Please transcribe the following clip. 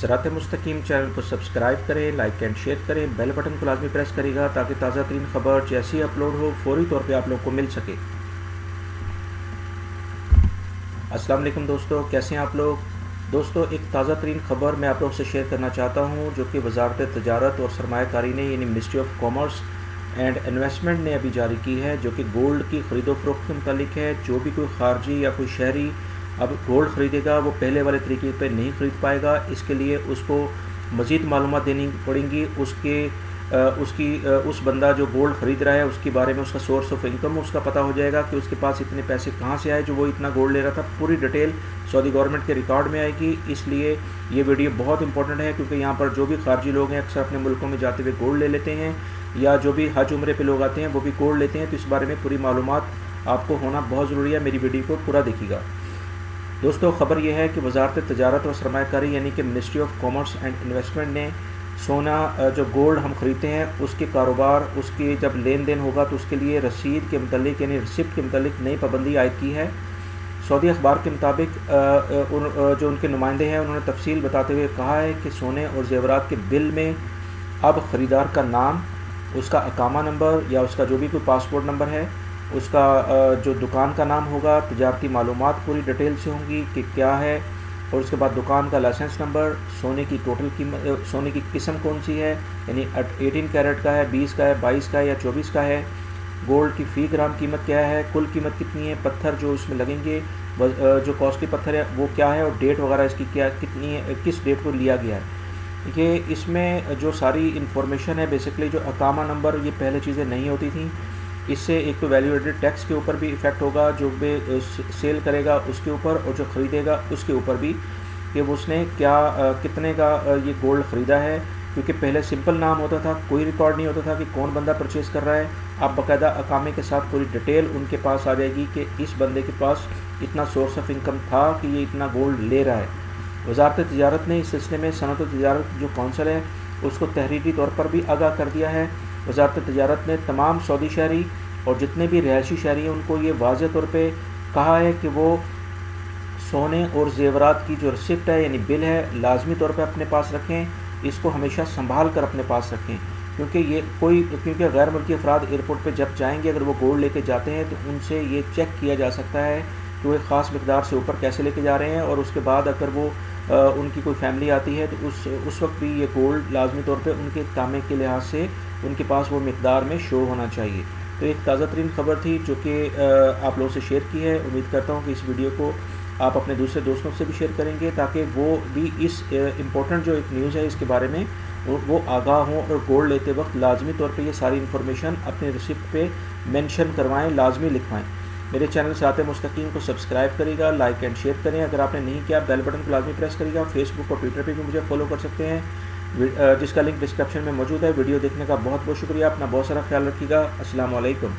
सिरात मुस्तकीम चैनल को सब्सक्राइब करें, लाइक एंड शेयर करें, बेल बटन को लाजमी प्रेस करेगा ताकि ताज़ा तरीन खबर जैसी ही अपलोड हो फौरी तौर पे आप लोगों को मिल सके। अस्सलाम वालेकुम दोस्तों, कैसे हैं आप लोग। दोस्तों, एक ताज़ा तरीन ख़बर मैं आप लोगों से शेयर करना चाहता हूं जो कि वजारत तजारत और सरमायाकारी ने यानी ministry of commerce and investment ने अभी जारी की है, जो कि गोल्ड की ख़रीदो फरोख्त के मुतालिक है। जो भी कोई खारजी या कोई शहरी अब गोल्ड ख़रीदेगा वो पहले वाले तरीके पे नहीं ख़रीद पाएगा। इसके लिए उसको मज़ीद मालूमात देनी पड़ेंगी। उस बंदा जो गोल्ड ख़रीद रहा है उसके बारे में, उसका सोर्स ऑफ इनकम उसका पता हो जाएगा कि उसके पास इतने पैसे कहाँ से आए जो वो इतना गोल्ड ले रहा था। पूरी डिटेल सऊदी गवर्नमेंट के रिकॉर्ड में आएगी। इसलिए ये वीडियो बहुत इंपॉर्टेंट है क्योंकि यहाँ पर जो भी खारजी लोग हैं अक्सर अपने मुल्कों में जाते हुए गोल्ड ले लेते हैं, या जो भी हज उम्रे पे लोग आते हैं वो भी गोल्ड लेते हैं। तो इस बारे में पूरी मालूमात आपको होना बहुत ज़रूरी है। मेरी वीडियो को पूरा देखिएगा। दोस्तों, ख़बर यह है कि वजारत तजारत और सरमायाकारी यानी कि ministry of commerce and investment ने सोना जो गोल्ड हम ख़रीदते हैं उसके कारोबार, उसकी जब लेन देन होगा तो उसके लिए रसीद के मतलब यानी रिसिप्ट के मतलब नई पाबंदी आयद की है। सऊदी अखबार के मुताबिक जो उनके नुमाइंदे हैं उन्होंने तफसील बताते हुए कहा है कि सोने और जेवरात के बिल में अब ख़रीदार का नाम, उसका अकामा नंबर या उसका जो भी कोई पासपोर्ट नंबर है, उसका जो दुकान का नाम होगा, तजारती मालूमात पूरी डिटेल से होंगी कि क्या है, और उसके बाद दुकान का लाइसेंस नंबर, सोने की टोटल कीमत, सोने की किस्म कौन सी है, यानी 18 कैरेट का है, 20 का है, 22 का है या 24 का है, गोल्ड की फ़ी ग्राम कीमत क्या है, कुल कीमत कितनी है, पत्थर जो इसमें लगेंगे, जो कॉस्टली पत्थर है वो क्या है, और डेट वगैरह इसकी क्या कितनी है, किस डेट को लिया गया है। ये इसमें जो सारी इन्फॉर्मेशन है बेसिकली, जो अकामा नंबर, ये पहले चीज़ें नहीं होती थी। इससे एक तो वैल्यू एडेड टैक्स के ऊपर भी इफ़ेक्ट होगा, जो भी सेल करेगा उसके ऊपर और जो ख़रीदेगा उसके ऊपर भी, कि उसने क्या कितने का ये गोल्ड ख़रीदा है। क्योंकि पहले सिंपल नाम होता था, कोई रिकॉर्ड नहीं होता था कि कौन बंदा परचेज़ कर रहा है। अब बाकायदा अकामे के साथ पूरी डिटेल उनके पास आ जाएगी कि इस बंदे के पास इतना सोर्स ऑफ इनकम था कि ये इतना गोल्ड ले रहा है। वजारत तजारत ने इस सिलसिले में सनअत तजारत जो कौंसल है उसको तहरीरी तौर पर भी आगाह कर दिया है। वजारत तजारत ने तमाम सऊदी शहरी और जितने भी रिहायशी शहरी हैं उनको ये वाज़े तौर पे कहा है कि वो सोने और जेवरात की जो रिसिप्ट है यानी बिल है लाजमी तौर पे अपने पास रखें। इसको हमेशा संभाल कर अपने पास रखें, क्योंकि गैर मुल्की अफराद एयरपोर्ट पे जब जाएंगे, अगर वो गोल्ड लेके जाते हैं तो उनसे ये चेक किया जा सकता है कि वो एक ख़ास मकदार से ऊपर कैसे लेके जा रहे हैं, और उसके बाद अगर वो उनकी कोई फैमिली आती है तो उस वक्त भी ये गोल्ड लाजमी तौर पे उनके कामे के लिहाज से उनके पास वो मकदार में शो होना चाहिए। तो एक ताज़ा तरीन ख़बर थी जो कि आप लोगों से शेयर की है। उम्मीद करता हूँ कि इस वीडियो को आप अपने दूसरे दोस्तों से भी शेयर करेंगे ताकि वो भी इस इम्पोर्टेंट जो एक न्यूज़ है इसके बारे में वो आगाह हों, और गोल्ड लेते वक्त लाजमी तौर पे ये सारी इन्फॉर्मेशन अपने रिसिप्ट पे मेंशन करवाएं, लाजमी लिखवाएं। मेरे चैनल सिरात मुस्तकीम को सब्सक्राइब करेगा, लाइक एंड शेयर करें। अगर आपने नहीं किया बेल बटन को लाजमी प्रेस करेगा। फेसबुक और ट्विटर पे भी मुझे फॉलो कर सकते हैं, जिसका लिंक डिस्क्रिप्शन में मौजूद है। वीडियो देखने का बहुत बहुत शुक्रिया। अपना बहुत सारा ख्याल रखिएगा। अस्सलाम वालेकुम।